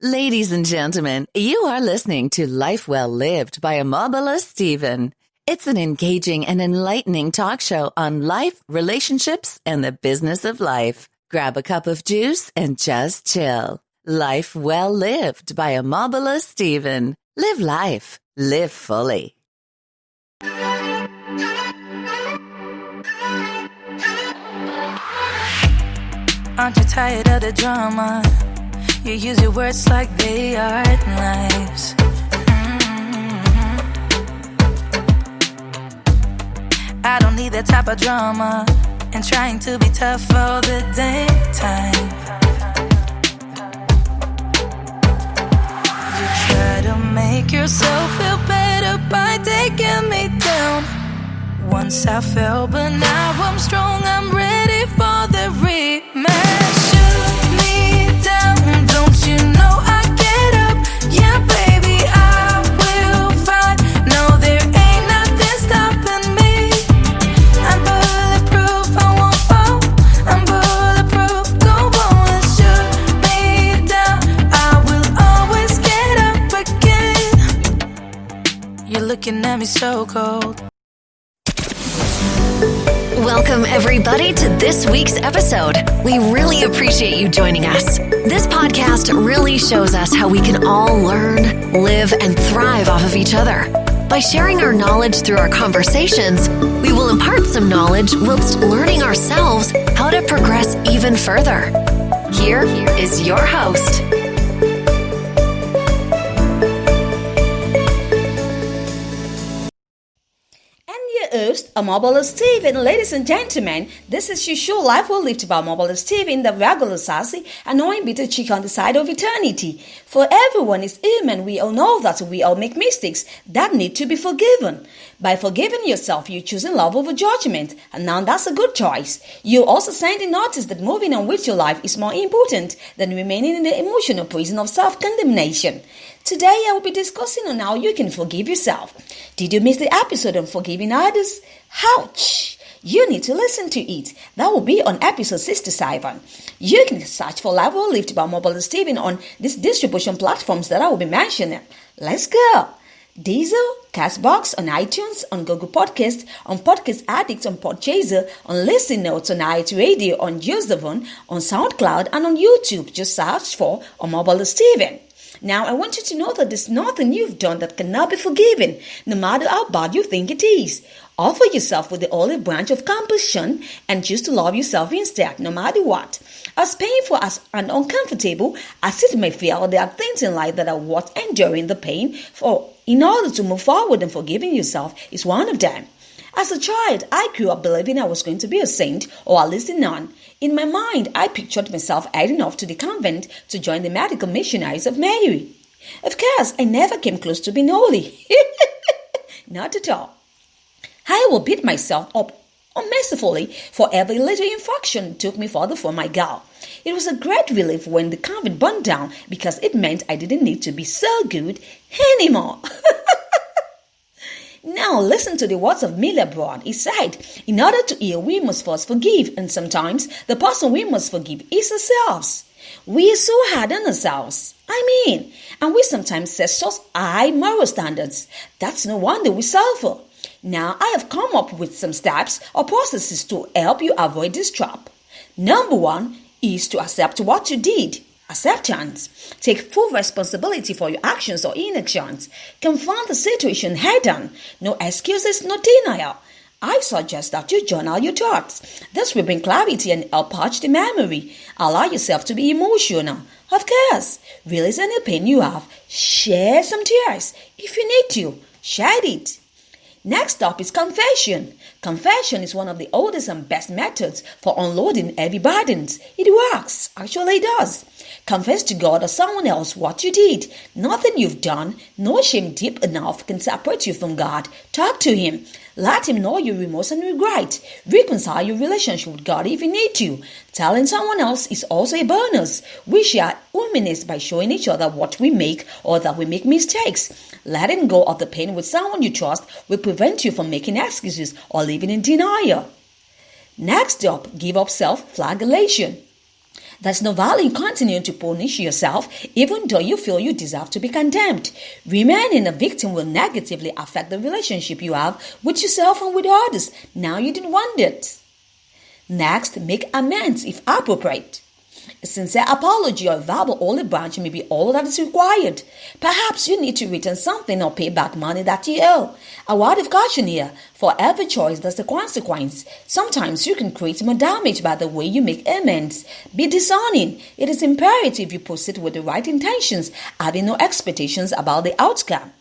Ladies and gentlemen, you are listening to Life Well Lived by Omobola Stephen. It's an engaging and enlightening talk show on life, relationships, and the business of life. Grab a cup of juice and just chill. Life Well Lived by Omobola Stephen. Live life. Live fully. Aren't you tired of the drama? You use your words like they are knives. I don't need that type of drama and trying to be tough all the damn time. You try to make yourself feel better by taking me down. Once I fell, but now I'm strong. I'm ready for the rematch. Shoot me down, don't you know I get up? Yeah, baby, I will fight. No, there ain't nothing stopping me. I'm bulletproof, I won't fall. I'm bulletproof, go on and shoot me down. I will always get up again. You're looking at me so cold. Welcome, everybody, to this week's episode. We really appreciate you joining us. This podcast really shows us how we can all learn, live, and thrive off of each other. By sharing our knowledge through our conversations, we will impart some knowledge whilst learning ourselves how to progress even further. Here is your host. Host, Omobola Stephen. Ladies and gentlemen, this is your show Life Well Lived by Omobola Stephen, the regular sassy, annoying bitter chick on the side of eternity. For everyone is human. We all know that we all make mistakes that need to be forgiven. By forgiving yourself, you're choosing love over judgment, and now that's a good choice. You also send a notice that moving on with your life is more important than remaining in the emotional prison of self-condemnation. Today, I will be discussing on how you can forgive yourself. Did you miss the episode on forgiving others? Ouch! You need to listen to it. That will be on episode 67. You can search for Life Well Lived by Omobola Stephen on these distribution platforms that I will be mentioning. Let's go! Diesel, Castbox, on iTunes, on Google Podcasts, on Podcast Addict, on Podchaser, on Listen Notes, on iRadio, on Josephone, on SoundCloud, and on YouTube. Just search for Omobola Stephen. Now, I want you to know that there's nothing you've done that cannot be forgiven, no matter how bad you think it is. Offer yourself with the olive branch of compassion and choose to love yourself instead, no matter what. As painful and uncomfortable as it may feel, there are things in life that are worth enduring the pain for in order to move forward, and forgiving yourself is one of them. As a child, I grew up believing I was going to be a saint, or at least a nun. In my mind, I pictured myself heading off to the convent to join the medical missionaries of Mary. Of course, I never came close to being holy. Not at all. I will beat myself up unmercifully for every little infraction that took me further from my goal. It was a great relief when the convent burned down, because it meant I didn't need to be so good anymore. Now listen to the words of Miller Brown. He said, in order to heal, we must first forgive, and sometimes the person we must forgive is ourselves. We are so hard on ourselves. And we sometimes set such high moral standards. That's no wonder we suffer. Now, I have come up with some steps or processes to help you avoid this trap. Number 1 is to accept what you did. Acceptance. Take full responsibility for your actions or inactions. Confront the situation head on. No excuses, no denial. I suggest that you journal your thoughts. This will bring clarity and help patch the memory. Allow yourself to be emotional. Of course, release any pain you have. Share some tears. If you need to, shed it. Next up is confession. Confession is one of the oldest and best methods for unloading heavy burdens. It works. Actually, it does. Confess to God or someone else what you did. Nothing you've done, no shame deep enough can separate you from God. Talk to Him. Let Him know your remorse and regret. Reconcile your relationship with God if you need to. Telling someone else is also a bonus. We share humanness by showing each other what we make or that we make mistakes. Letting go of the pain with someone you trust will prevent you from making excuses or living in denial. Next up, give up self-flagellation. There's no value in continuing to punish yourself even though you feel you deserve to be condemned. Remaining a victim will negatively affect the relationship you have with yourself and with others. Now you didn't want it. Next, make amends if appropriate. A sincere apology or a verbal olive branch may be all that is required. Perhaps you need to return something or pay back money that you owe. A word of caution here: for every choice there's a consequence. Sometimes you can create more damage by the way you make amends. Be discerning. It is imperative you proceed with the right intentions, having no expectations about the outcome.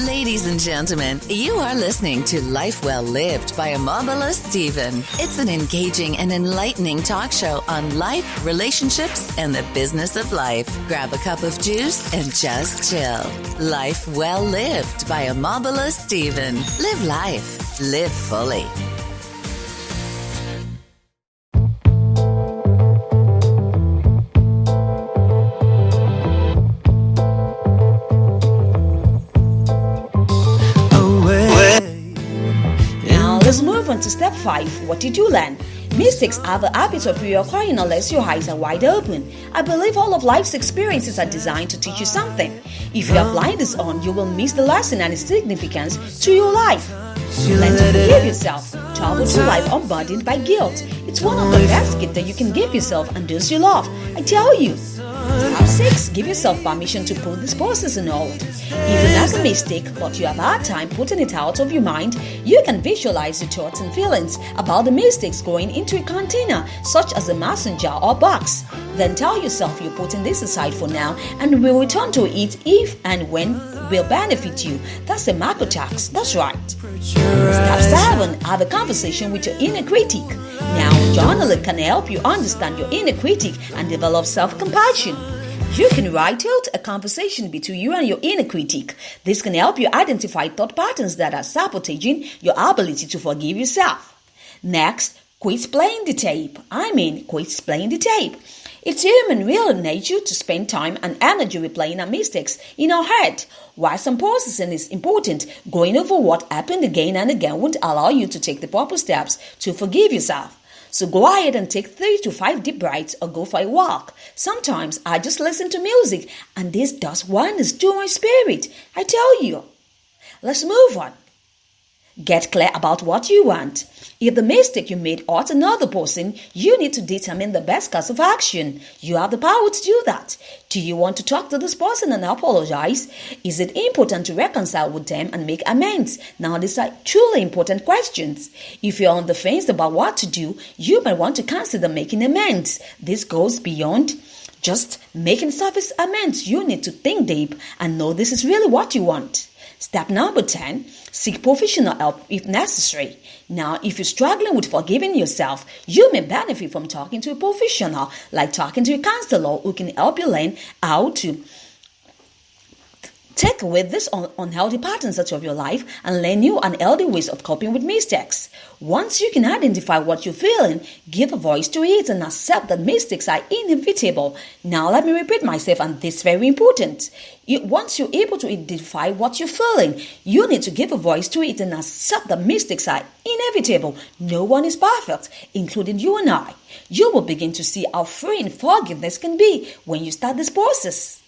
Ladies and gentlemen, you are listening to Life Well Lived by Omobola Stephen. It's an engaging and enlightening talk show on life, relationships, and the business of life. Grab a cup of juice and just chill. Life Well Lived by Omobola Stephen. Live life. Live fully. Let's move on to step 5. What did you learn? Mistakes have a habit of reoccurring unless your eyes are wide open. I believe all of life's experiences are designed to teach you something. If you have blinders on, you will miss the lesson and its significance to your life. Learn to forgive yourself. Travel through life unburdened by guilt. It's one of the best gifts that you can give yourself and those you love. I tell you. Step 6. Give yourself permission to put this process on hold. If you make a mistake but you have a hard time putting it out of your mind, you can visualize your thoughts and feelings about the mistakes going into a container such as a mason jar or box. Then tell yourself you're putting this aside for now and will return to it if and when will benefit you. That's a macro tax. That's right. Step 7. Have a conversation with your inner critic. Now, journaling can help you understand your inner critic and develop self-compassion. You can write out a conversation between you and your inner critic. This can help you identify thought patterns that are sabotaging your ability to forgive yourself. Next, quit playing the tape. Quit playing the tape. It's human real nature to spend time and energy replaying our mistakes in our head. While some processing is important, going over what happened again and again won't allow you to take the proper steps to forgive yourself. So go ahead and take 3 to 5 deep breaths or go for a walk. Sometimes I just listen to music and this does wonders to my spirit. I tell you. Let's move on. Get clear about what you want. If the mistake you made hurt another person, you need to determine the best course of action. You have the power to do that. Do you want to talk to this person and apologize? Is it important to reconcile with them and make amends? Now, these are truly important questions. If you're on the fence about what to do, you might want to consider making amends. This goes beyond just making surface amends. You need to think deep and know this is really what you want. Step number 10, seek professional help if necessary. Now, if you're struggling with forgiving yourself, you may benefit from talking to a professional, like talking to a counselor who can help you learn how to Take away these unhealthy patterns out of your life and learn new and healthy ways of coping with mistakes. Once you can identify what you're feeling, give a voice to it and accept that mistakes are inevitable. Now let me repeat myself, and this is very important. Once you're able to identify what you're feeling, you need to give a voice to it and accept that mistakes are inevitable. No one is perfect, including you and I. You will begin to see how freeing forgiveness can be when you start this process.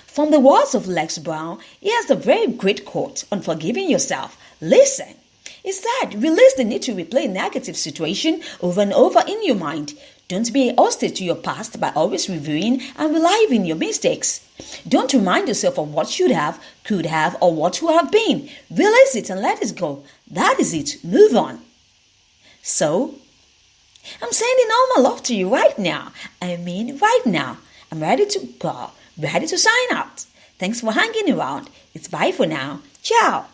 From the words of Lex Brown, he has a very great quote on forgiving yourself. Listen, he said, release the need to replay a negative situation over and over in your mind. Don't be a hostage to your past by always reviewing and reliving your mistakes. Don't remind yourself of what should have, could have, or what would have been. Release it and let it go. That is it. Move on. So, I'm sending all my love to you right now. I mean right now. I'm ready to go. Ready to sign out. Thanks for hanging around. It's bye for now. Ciao.